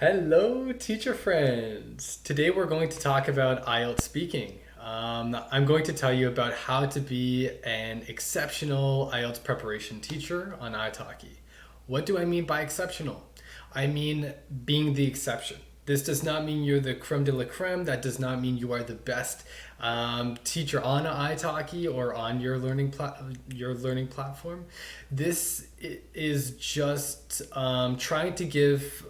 Hello, teacher friends. Today we're going to talk about IELTS speaking. I'm going to tell you about how to be an exceptional IELTS preparation teacher on iTalki. What do I mean by exceptional? I mean being the exception. This does not mean you're the creme de la creme. That does not mean you are the best teacher on iTalki or on your learning platform. This is just trying to give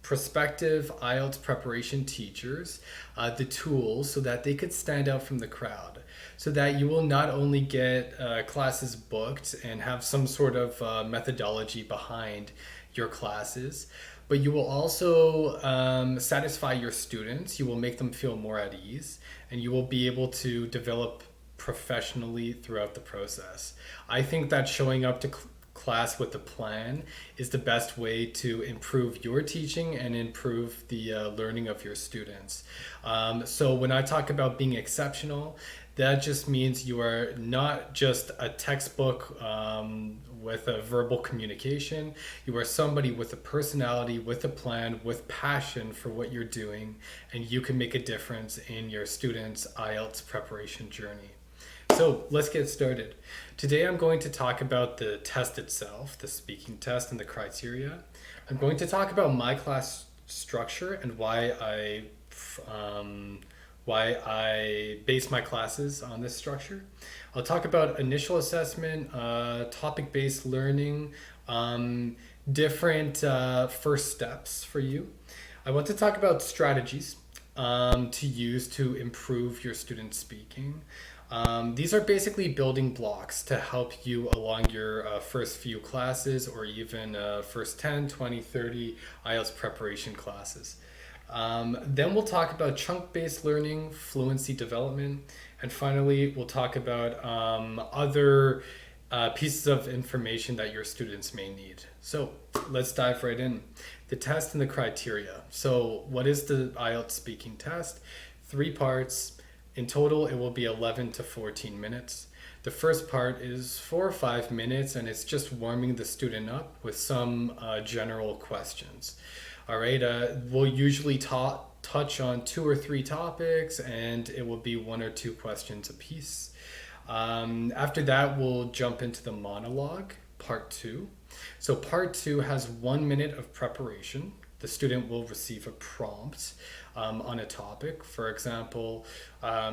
prospective IELTS preparation teachers the tools so that they could stand out from the crowd, so that you will not only get classes booked and have some sort of methodology behind your classes, but you will also satisfy your students. You will make them feel more at ease, and you will be able to develop professionally throughout the process. I think that showing up to class with a plan is the best way to improve your teaching and improve the learning of your students. So when I talk about being exceptional, that just means you are not just a textbook with a verbal communication. You are somebody with a personality, with a plan, with passion for what you're doing, and you can make a difference in your students' IELTS preparation journey. So let's get started. Today I'm going to talk about the test itself, the speaking test and the criteria. I'm going to talk about my class structure and why I base my classes on this structure. I'll talk about initial assessment, topic-based learning, different first steps for you. I want to talk about strategies to use to improve your student speaking. These are basically building blocks to help you along your first few classes or even first 10, 20, 30 IELTS preparation classes. Then we'll talk about chunk-based learning, fluency development, and finally we'll talk about other pieces of information that your students may need. So let's dive right in. The test and the criteria. So what is the IELTS speaking test? 3 parts. In total, it will be 11 to 14 minutes. The first part is 4 or 5 minutes, and it's just warming the student up with some general questions. All right, we'll usually touch on 2 or 3 topics, and it will be 1 or 2 questions apiece. After that, we'll jump into the monologue, part 2. So part 2 has 1 minute of preparation. The student will receive a prompt on a topic. For example,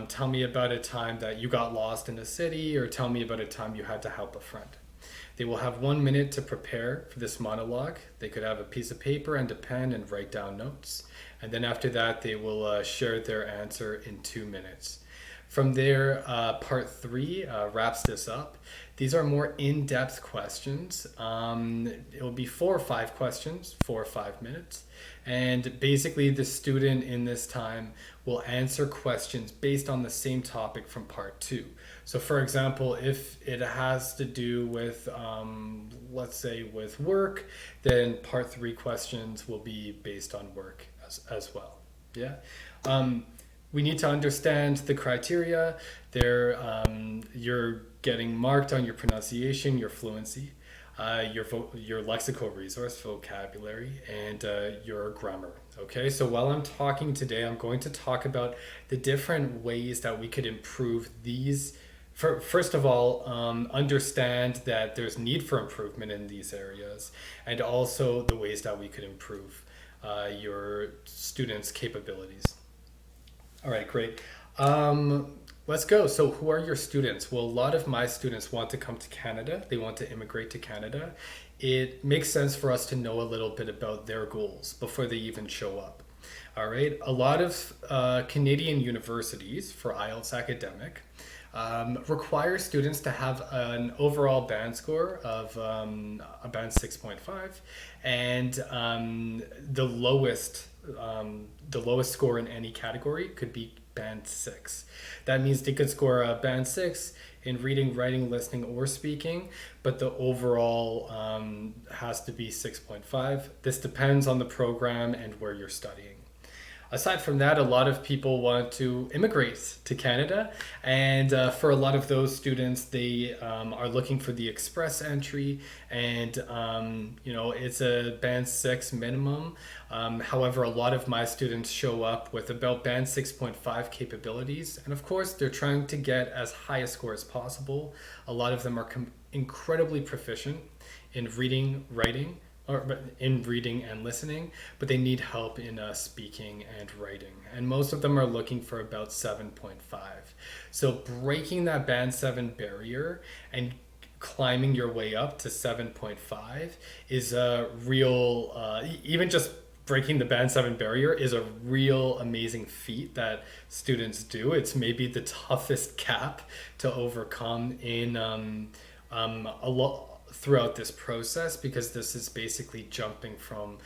tell me about a time that you got lost in a city, or tell me about a time you had to help a friend. They will have 1 minute to prepare for this monologue. They could have a piece of paper and a pen and write down notes. And then after that, they will share their answer in 2 minutes. From there, part 3 wraps this up. These are more in-depth questions. It will be 4 or 5 questions, 4 or 5 minutes. And basically the student in this time will answer questions based on the same topic from part 2. So for example, if it has to do with, let's say with work, then part 3 questions will be based on work as well. Yeah. We need to understand the criteria. You're getting marked on your pronunciation, your fluency, your lexical resource, vocabulary, and your grammar. Okay, so while I'm talking today, I'm going to talk about the different ways that we could improve these. First of all, understand that there's need for improvement in these areas, and also the ways that we could improve your students' capabilities. All right, great. Let's go. So who are your students? Well, a lot of my students want to come to Canada. They want to immigrate to Canada. It makes sense for us to know a little bit about their goals before they even show up. All right. A lot of Canadian universities for IELTS academic require students to have an overall band score of a band 6.5, and the lowest score in any category could be band 6. That means they could score a band 6 in reading, writing, listening, or speaking, but the overall has to be 6.5. This depends on the program and where you're studying. Aside from that, a lot of people want to immigrate to Canada, and for a lot of those students, they are looking for the express entry, and it's a band 6 minimum. However, a lot of my students show up with about band 6.5 capabilities, and of course, they're trying to get as high a score as possible. A lot of them are incredibly proficient in reading, writing, or in reading and listening, but they need help in speaking and writing. And most of them are looking for about 7.5. So breaking that band 7 barrier and climbing your way up to 7.5 is a real, even just breaking the band 7 barrier is a real amazing feat that students do. It's maybe the toughest gap to overcome in a lot throughout this process, because this is basically jumping from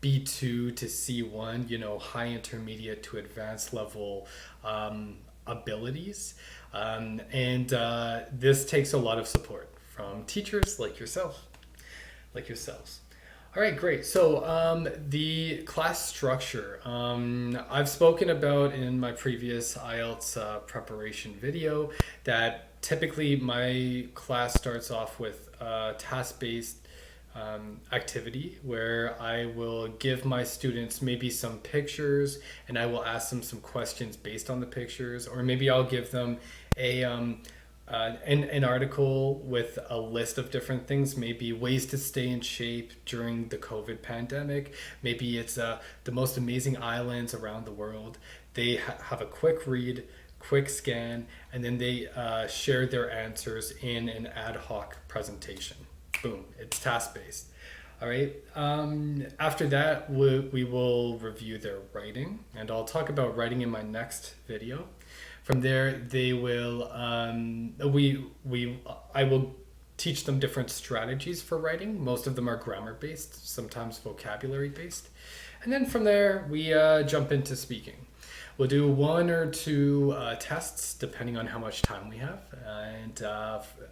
B2 to C1, high intermediate to advanced level abilities. And this takes a lot of support from teachers like yourselves. All right, great. So the class structure, I've spoken about in my previous IELTS preparation video that typically my class starts off with a task-based activity where I will give my students maybe some pictures and I will ask them some questions based on the pictures, or maybe I'll give them an article with a list of different things, maybe ways to stay in shape during the COVID pandemic. Maybe it's the most amazing islands around the world. They have a quick read, quick scan, and then they share their answers in an ad hoc presentation. Boom, it's task-based. All right. After that, we will review their writing, and I'll talk about writing in my next video. From there, they will I will teach them different strategies for writing. Most of them are grammar based, sometimes vocabulary based. And then from there, we jump into speaking. We'll do 1 or 2 tests depending on how much time we have. And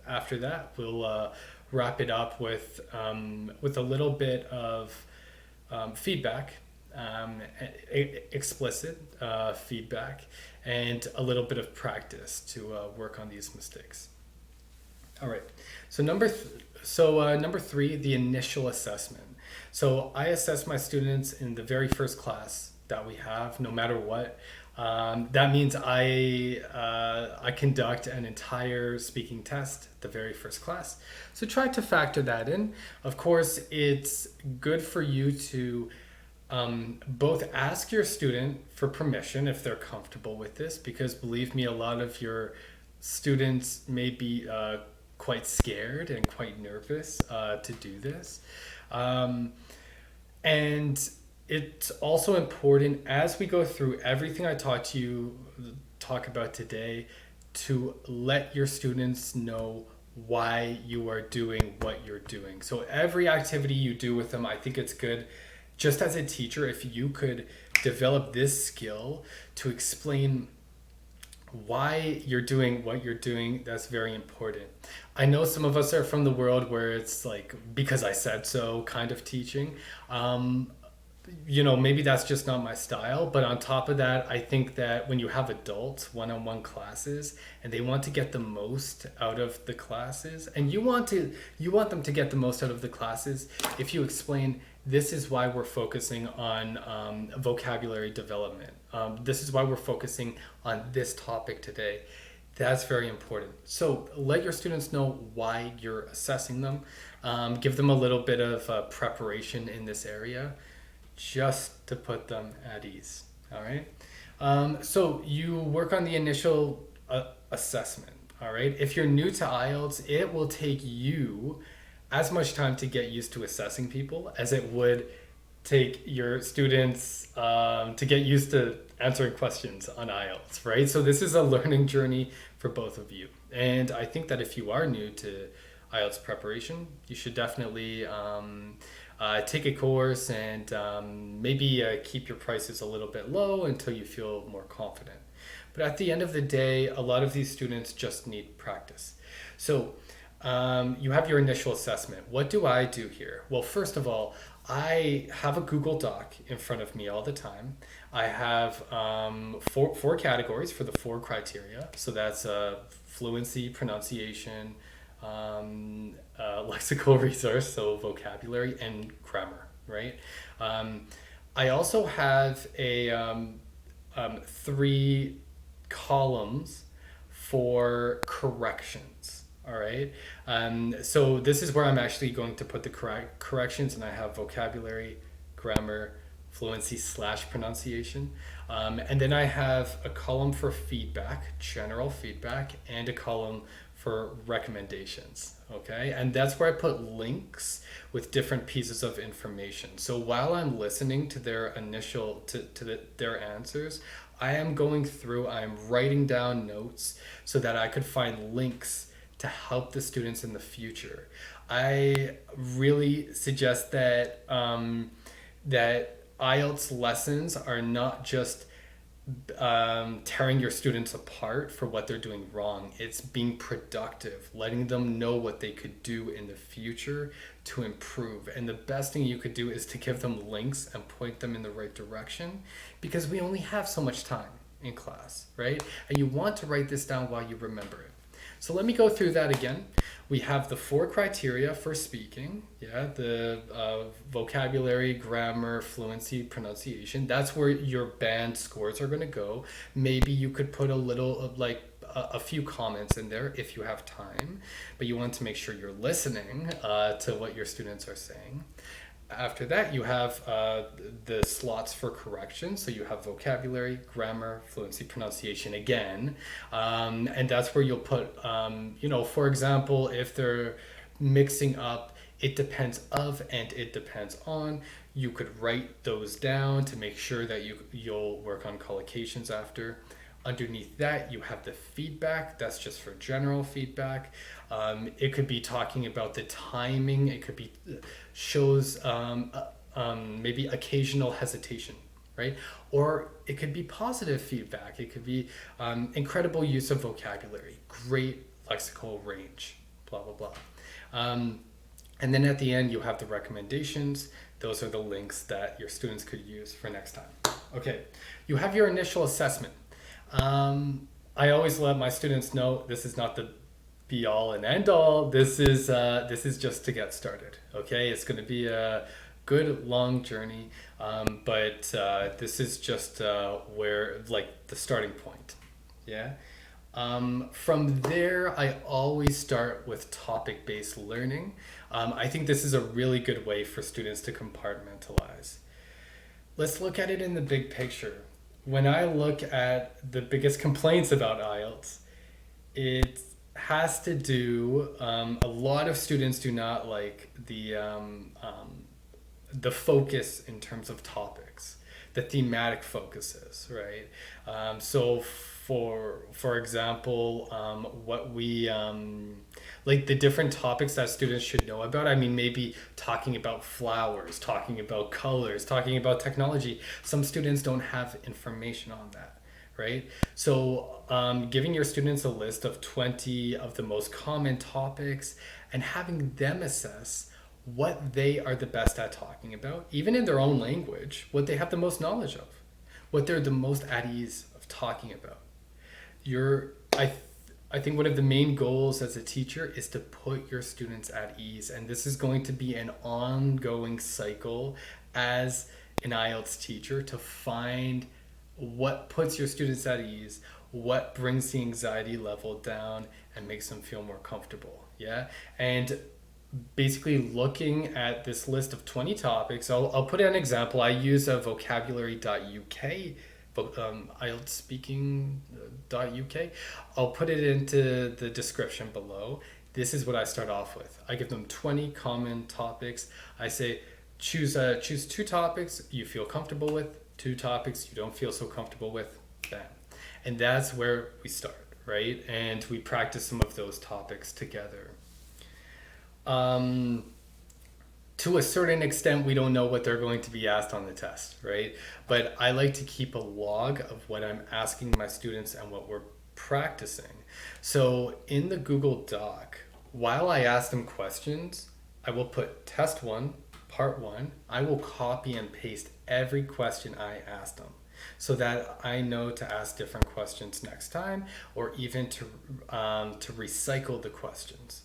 after that, we'll wrap it up with a little bit of feedback, explicit feedback, and a little bit of practice to work on these mistakes. All right. So number 3, the initial assessment. So I assess my students in the very first class that we have, no matter what. That means I conduct an entire speaking test the very first class. So try to factor that in. Of course, it's good for you to both ask your student for permission if they're comfortable with this, because believe me, a lot of your students may be quite scared and quite nervous to do this. And it's also important, as we go through everything I talk about today, to let your students know why you are doing what you're doing. So every activity you do with them, I think it's good, just as a teacher, if you could develop this skill to explain why you're doing what you're doing. That's very important. I know some of us are from the world where it's like, because I said so kind of teaching. Maybe that's just not my style. But on top of that, I think that when you have adults one-on-one classes and they want to get the most out of the classes, and you want them to get the most out of the classes, if you explain, this is why we're focusing on vocabulary development. This is why we're focusing on this topic today. That's very important. So let your students know why you're assessing them. Give them a little bit of preparation in this area, just to put them at ease. All right. So you work on the initial assessment. All right. If you're new to IELTS, it will take you as much time to get used to assessing people as it would take your students to get used to answering questions on IELTS, right? So this is a learning journey for both of you. And I think that if you are new to IELTS preparation, you should definitely take a course and maybe keep your prices a little bit low until you feel more confident. But at the end of the day, a lot of these students just need practice. So you have your initial assessment. What do I do here? Well, first of all, I have a Google Doc in front of me all the time. I have four categories for the four criteria. So that's fluency, pronunciation, lexical resource, so vocabulary, and grammar, right? Um, I also have three columns for corrections. All right. So this is where I'm actually going to put the corrections, and I have vocabulary, grammar, fluency slash pronunciation. And then I have a column for feedback, general feedback, and a column for recommendations. Okay. And that's where I put links with different pieces of information. So while I'm listening to their their answers, I am going through, I'm writing down notes so that I could find links to help the students in the future. I really suggest that that IELTS lessons are not just tearing your students apart for what they're doing wrong. It's being productive, letting them know what they could do in the future to improve. And the best thing you could do is to give them links and point them in the right direction, because we only have so much time in class, right? And you want to write this down while you remember it. So let me go through that again. We have the four criteria for speaking. Yeah, the vocabulary, grammar, fluency, pronunciation. That's where your band scores are going to go. Maybe you could put a little of like a few comments in there if you have time, but you want to make sure you're listening to what your students are saying. After that, you have the slots for correction. So you have vocabulary, grammar, fluency, pronunciation again. And that's where you'll put, for example, if they're mixing up it depends of and it depends on, you could write those down to make sure that you'll work on collocations after. Underneath that, you have the feedback. That's just for general feedback. It could be talking about the timing. It could be shows maybe occasional hesitation, right? Or it could be positive feedback. It could be incredible use of vocabulary, great lexical range, blah, blah, blah. And then at the end, you have the recommendations. Those are the links that your students could use for next time. Okay, you have your initial assessment. I always let my students know this is not the be all and end all. This is just to get started. Okay, it's going to be a good long journey, but this is just where like the starting point. Yeah. From there, I always start with topic-based learning. I think this is a really good way for students to compartmentalize. Let's look at it in the big picture. When I look at the biggest complaints about IELTS, it has to do, a lot of students do not like the focus in terms of topics, the thematic focuses, right? So for example, what we like the different topics that students should know about. I mean, maybe talking about flowers, talking about colors, talking about technology. Some students don't have information on that, right? So giving your students a list of 20 of the most common topics and having them assess what they are the best at talking about, even in their own language, what they have the most knowledge of, what they're the most at ease of talking about. I think one of the main goals as a teacher is to put your students at ease, and this is going to be an ongoing cycle as an IELTS teacher to find what puts your students at ease, what brings the anxiety level down and makes them feel more comfortable. Yeah. And basically looking at this list of 20 topics, I'll put an example. I use a vocabulary.uk, IELTS speaking.uk. I'll put it into the description below. This is what I start off with. I give them 20 common topics. I say, choose two topics you feel comfortable with, two topics you don't feel so comfortable with, bam. And that's where we start, right? And we practice some of those topics together. To a certain extent, we don't know what they're going to be asked on the test, right? But I like to keep a log of what I'm asking my students and what we're practicing. So in the Google Doc, while I ask them questions, I will put test 1, part one, I will copy and paste every question I asked them so that I know to ask different questions next time, or even to recycle the questions.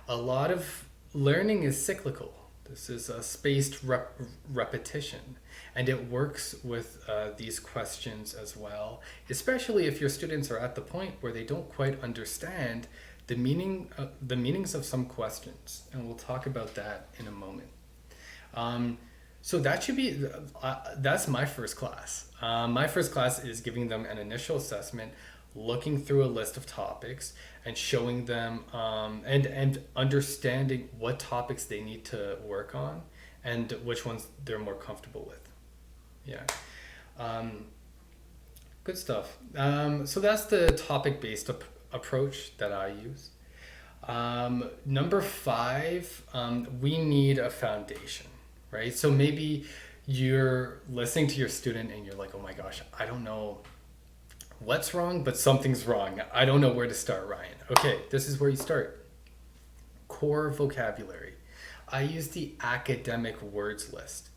A lot of learning is cyclical. This is a spaced repetition, and it works with these questions as well, especially if your students are at the point where they don't quite understand the meanings of some questions, and we'll talk about that in a moment. So that should be that's my first class. My first class is giving them an initial assessment, looking through a list of topics and showing them and understanding what topics they need to work on and which ones they're more comfortable with. Yeah. Good stuff. So that's the topic-based approach that I use. Number 5, we need a foundation, right? So maybe you're listening to your student and you're like, oh my gosh, I don't know what's wrong, but something's wrong. I don't know where to start, Ryan. Okay, this is where you start. Core vocabulary. I use the academic words list.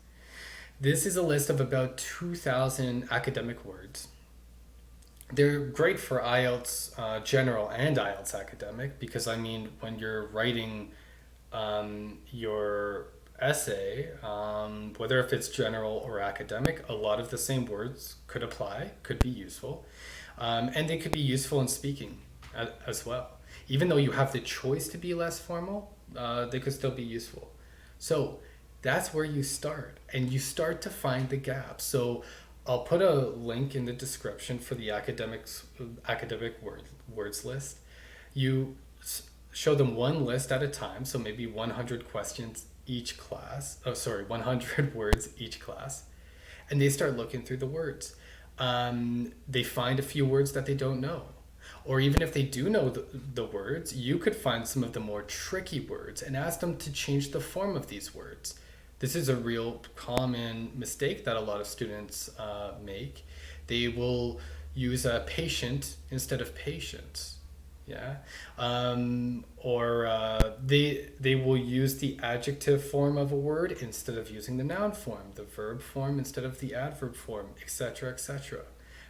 This is a list of about 2,000 academic words. They're great for IELTS general and IELTS academic because, I mean, when you're writing your essay, whether if it's general or academic, a lot of the same words could apply, could be useful. And they could be useful in speaking as well. Even though you have the choice to be less formal, they could still be useful. So that's where you start, and you start to find the gaps. So I'll put a link in the description for the academic words list. You show them one list at a time, so maybe 100 questions each class. 100 words each class. And they start looking through the words. They find a few words that they don't know. Or even if they do know the words, you could find some of the more tricky words and ask them to change the form of these words. This is a real common mistake that a lot of students make. They will use patient instead of patience. Yeah. Or they will use the adjective form of a word instead of using the noun form, the verb form instead of the adverb form, etc., etc.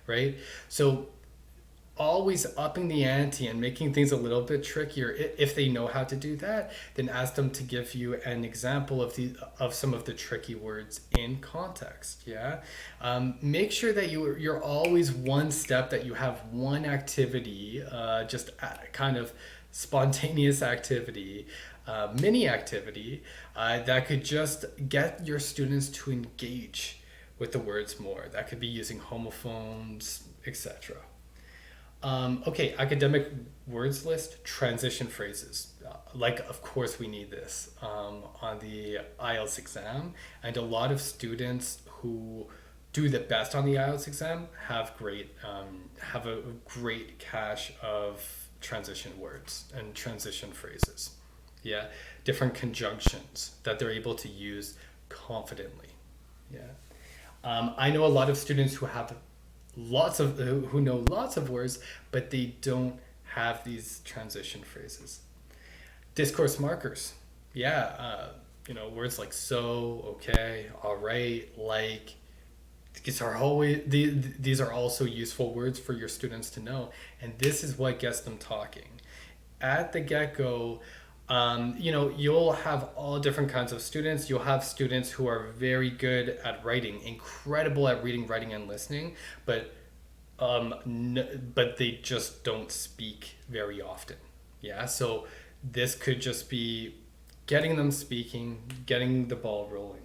Right? So always upping the ante and making things a little bit trickier. If they know how to do that, then ask them to give you an example of some of the tricky words in context. Yeah. Make sure that you're always one step, that you have one activity, just kind of spontaneous activity, mini activity that could just get your students to engage with the words more. That could be using homophones, etc. Okay, academic words list, transition phrases. Of course we need this on the IELTS exam, and a lot of students who do the best on the IELTS exam have a great cache of transition words and transition phrases. Yeah, different conjunctions that they're able to use confidently. Yeah, I know a lot of students who know lots of words, but they don't have these transition phrases. Discourse markers. Yeah, words like so, okay, all right, like. These are also useful words for your students to know, and this is what gets them talking. At the get-go, you'll have all different kinds of students. You'll have students who are very good at writing, incredible at reading, writing, and listening, but they just don't speak very often. Yeah, so this could just be getting them speaking, getting the ball rolling.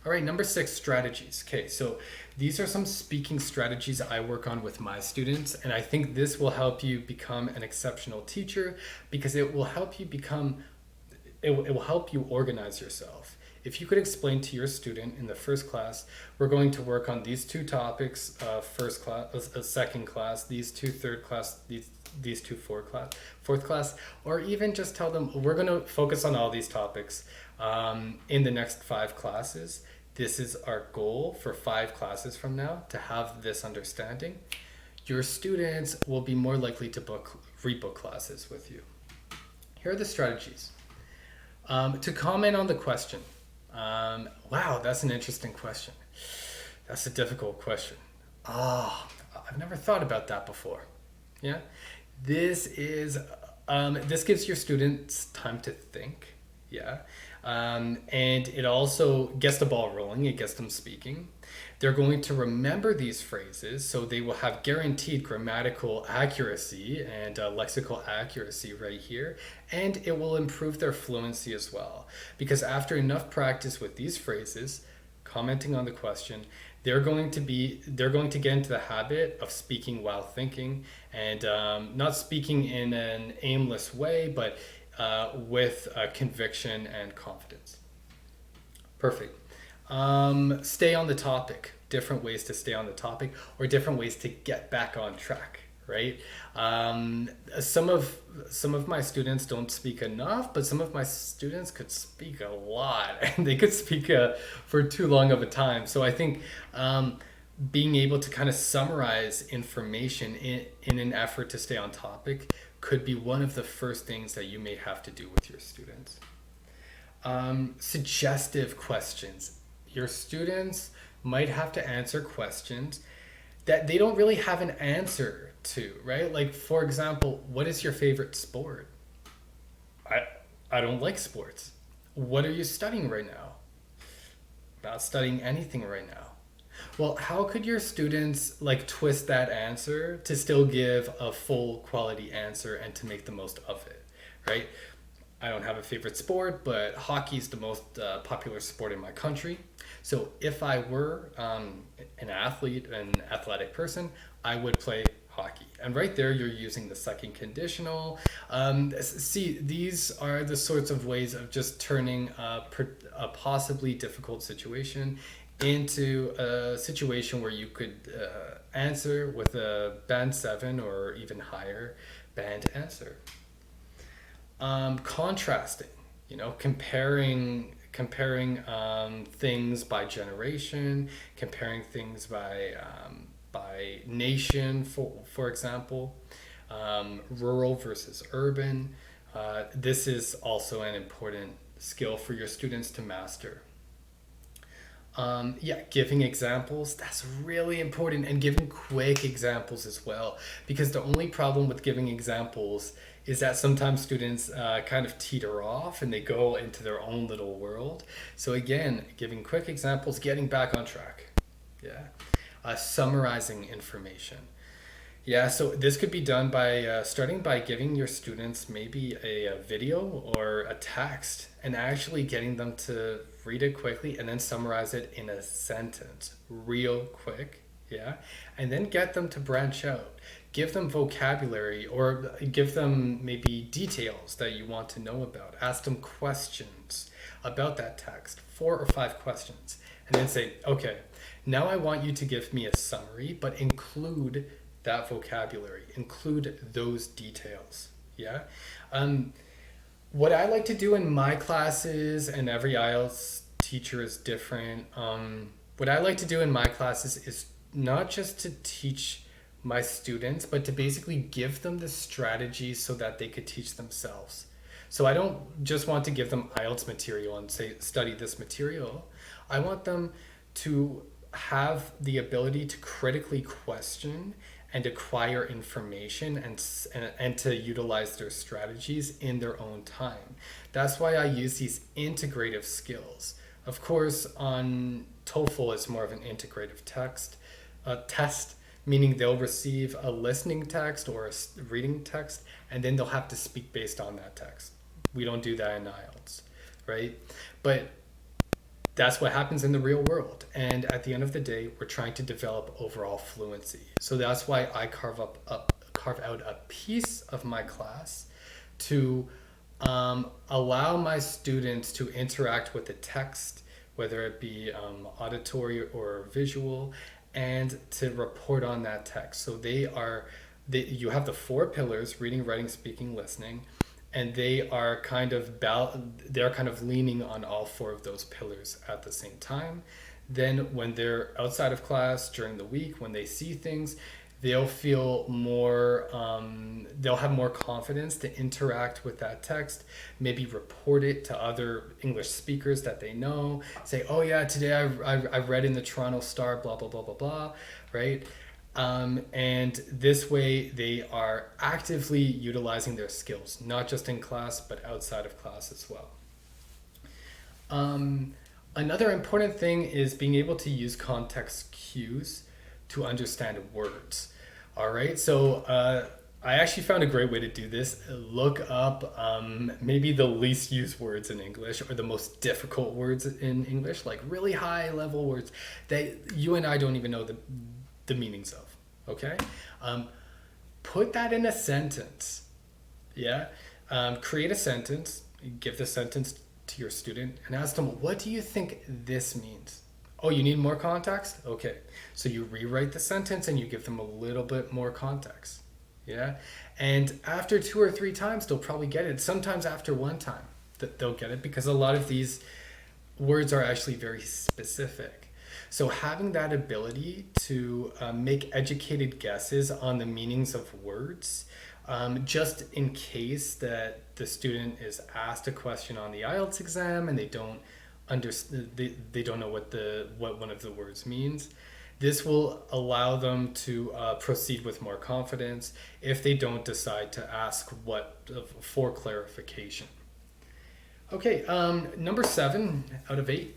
All right, number 6, strategies. Okay, so these are some speaking strategies I work on with my students, and I think this will help you become an exceptional teacher because it will help you organize yourself. If you could explain to your student in the first class, we're going to work on these 2 topics, first class, second class, these 2 third class, these 2 fourth class, or even just tell them we're going to focus on all these topics in the next 5 classes. This is our goal for 5 classes from now, to have this understanding. Your students will be more likely to rebook classes with you. Here are the strategies. To comment on the question. Wow, that's an interesting question. That's a difficult question. Ah, I've never thought about that before. Yeah, this is this gives your students time to think. Yeah, and it also gets the ball rolling. It gets them speaking. They're going to remember these phrases, so they will have guaranteed grammatical accuracy and lexical accuracy right here, and it will improve their fluency as well. Because after enough practice with these phrases, commenting on the question, they're going to get into the habit of speaking while thinking, and not speaking in an aimless way, but with conviction and confidence. Perfect. Stay on the topic. Different ways to stay on the topic, or different ways to get back on track. Right. Some of my students don't speak enough, but some of my students could speak a lot, and they could speak for too long of a time. So I think being able to kind of summarize information in an effort to stay on topic could be one of the first things that you may have to do with your students. Suggestive questions. Your students might have to answer questions that they don't really have an answer to, right? Like, for example, what is your favorite sport? I, I don't like sports. What are you studying right now? Not studying anything right now. Well, how could your students like twist that answer to still give a full quality answer and to make the most of it, right? I don't have a favorite sport, but hockey is the most popular sport in my country. So if I were an athlete, an athletic person, I would play hockey. And right there, you're using the second conditional. See, these are the sorts of ways of just turning a possibly difficult situation into a situation where you could answer with a band 7 or even higher band answer. Contrasting, comparing things by generation, comparing things by nation, for example, rural versus urban. This is also an important skill for your students to master. Yeah, giving examples, that's really important, and giving quick examples as well. Because the only problem with giving examples is that sometimes students kind of teeter off and they go into their own little world. So, again, giving quick examples, getting back on track. Yeah. Summarizing information. Yeah, so this could be done by starting by giving your students maybe a video or a text and actually getting them to read it quickly and then summarize it in a sentence real quick. Yeah, and then get them to branch out. Give them vocabulary or give them maybe details that you want to know about. Ask them questions about that text, 4 or 5 questions, and then say, okay, now I want you to give me a summary, but include that vocabulary, include those details. Yeah. What I like to do in my classes, and every IELTS teacher is different. What I like to do in my classes is not just to teach my students, but to basically give them the strategies so that they could teach themselves. So I don't just want to give them IELTS material and say, study this material. I want them to have the ability to critically question and acquire information and to utilize their strategies in their own time. That's why I use these integrative skills. Of course, on TOEFL, it's more of an integrative test, meaning they'll receive a listening text or a reading text, and then they'll have to speak based on that text. We don't do that in IELTS, right? But that's what happens in the real world. And at the end of the day, we're trying to develop overall fluency. So that's why I carve out a piece of my class to allow my students to interact with the text, whether it be auditory or visual, and to report on that text. So you have the 4 pillars: reading, writing, speaking, listening, and they're kind of leaning on all 4 of those pillars at the same time. Then when they're outside of class during the week, when they see things, they'll feel more, they'll have more confidence to interact with that text, maybe report it to other English speakers that they know, say, oh yeah, today I read in the Toronto Star, blah, blah, blah, blah, blah, right? And this way they are actively utilizing their skills, not just in class, but outside of class as well. Another important thing is being able to use context cues to understand words. All right, so I actually found a great way to do this. Look up maybe the least used words in English or the most difficult words in English, like really high level words that you and I don't even know the meanings of. Okay, put that in a sentence. Yeah, create a sentence, give the sentence to your student and ask them, what do you think this means? Oh, you need more context? Okay. So you rewrite the sentence and you give them a little bit more context. Yeah. And after 2 or 3 times, they'll probably get it. Sometimes after 1 time, they'll get it because a lot of these words are actually very specific. So having that ability to make educated guesses on the meanings of words, just in case that the student is asked a question on the IELTS exam and they don't understand, they don't know what one of the words means. This will allow them to proceed with more confidence if they don't decide to ask for clarification. Okay, number 7 out of 8,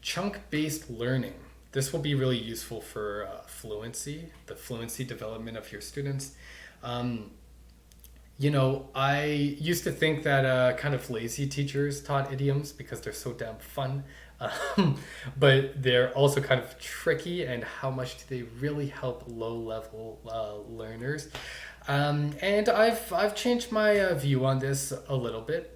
chunk-based learning. This will be really useful for fluency, the fluency development of your students. You know, I used to think that kind of lazy teachers taught idioms because they're so damn fun, but they're also kind of tricky, and how much do they really help low-level learners? And I've changed my view on this a little bit.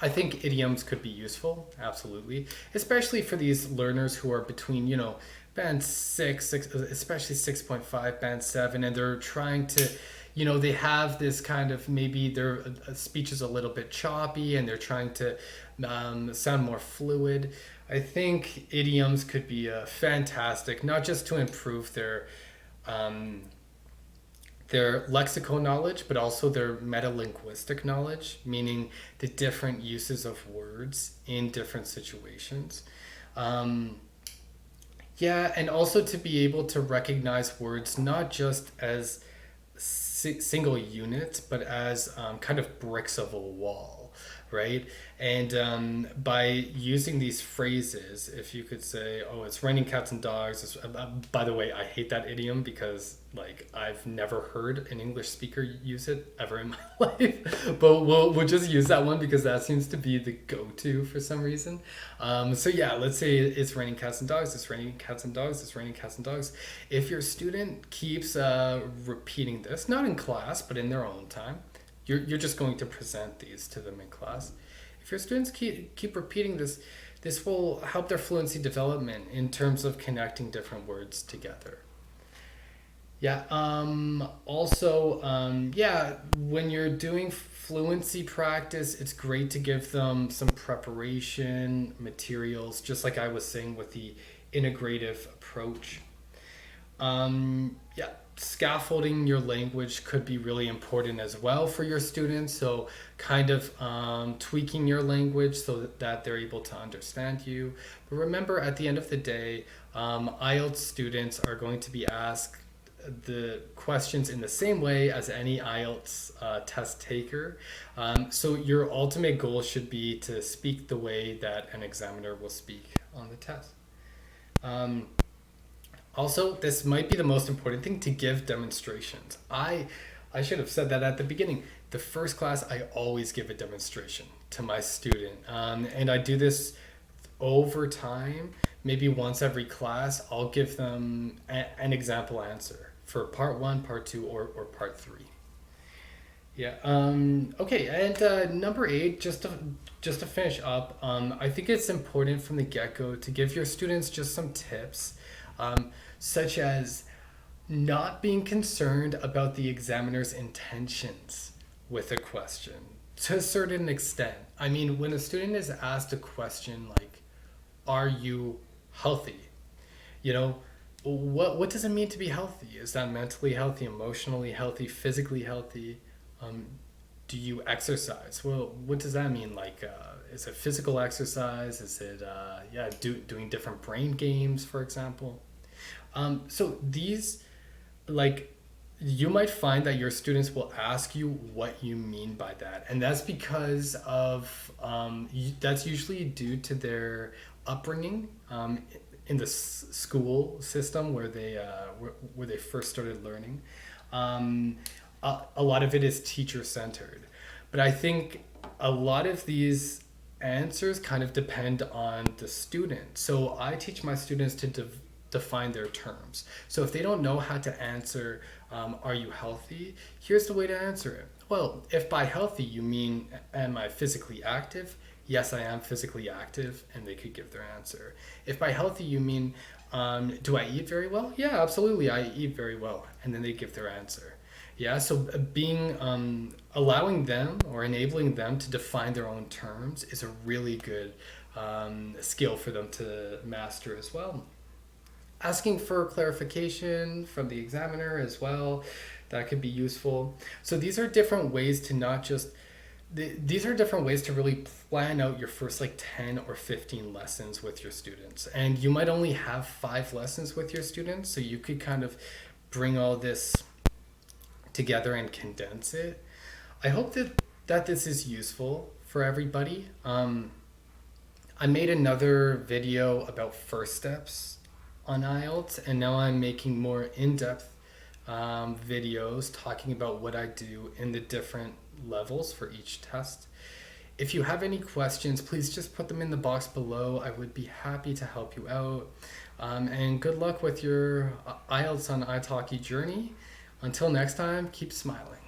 I think idioms could be useful, absolutely, especially for these learners who are between, you know, band 6, especially 6.5, band 7, and they're trying to, you know, they have this kind of, maybe their speech is a little bit choppy and they're trying to sound more fluid. I think idioms could be fantastic, not just to improve their lexical knowledge, but also their metalinguistic knowledge, meaning the different uses of words in different situations. Yeah, and also to be able to recognize words not just as single units, but as kind of bricks of a wall, right? And by using these phrases, if you could say, oh, it's raining cats and dogs. By the way, I hate that idiom because, like, I've never heard an English speaker use it ever in my life. But we'll just use that one because that seems to be the go-to for some reason. So yeah, let's say it's raining cats and dogs. It's raining cats and dogs. It's raining cats and dogs. If your student keeps repeating this, not in class, but in their own time, you're just going to present these to them in class. If your students keep repeating this, this will help their fluency development in terms of connecting different words together. Yeah. Yeah, when you're doing fluency practice, it's great to give them some preparation materials, just like I was saying with the integrative approach. Yeah, scaffolding your language could be really important as well for your students. So kind of tweaking your language so that they're able to understand you. But remember, at the end of the day, IELTS students are going to be asked the questions in the same way as any IELTS test taker. So your ultimate goal should be to speak the way that an examiner will speak on the test. Also, this might be the most important thing, to give demonstrations. I should have said that at the beginning. The first class, I always give a demonstration to my student. And I do this over time. Maybe once every class, I'll give them an example answer for part 1, part 2, or part 3. Yeah. Okay. And number 8, just to finish up, I think it's important from the get-go to give your students just some tips, such as not being concerned about the examiner's intentions with a question to a certain extent. I mean, when a student is asked a question like, "Are you healthy?" You know, what does it mean to be healthy? Is that mentally healthy, emotionally healthy, physically healthy? Um, do you exercise? Well, what does that mean? Like, is it physical exercise? Is it doing different brain games, for example? So these, like, you might find that your students will ask you what you mean by that, and that's because of that's usually due to their upbringing in the school system where they first started learning. Um, a lot of it is teacher centered, but I think a lot of these answers kind of depend on the student. So I teach my students to define their terms. So if they don't know how to answer, are you healthy? Here's the way to answer it. Well, if by healthy you mean, am I physically active? Yes, I am physically active, and they could give their answer. If by healthy you mean, do I eat very well? Yeah, absolutely, I eat very well, and then they give their answer. Yeah, so being allowing them or enabling them to define their own terms is a really good skill for them to master as well. Asking for clarification from the examiner as well, that could be useful. So these are different ways to not just these are different ways to really plan out your first like 10 or 15 lessons with your students, and you might only have 5 lessons with your students, so you could kind of bring all this together and condense it. I hope that this is useful for everybody. I made another video about first steps on IELTS, and now I'm making more in-depth videos talking about what I do in the different levels for each test. If you have any questions, please just put them in the box below. I would be happy to help you out. And good luck with your IELTS on iTalki journey. Until next time, keep smiling.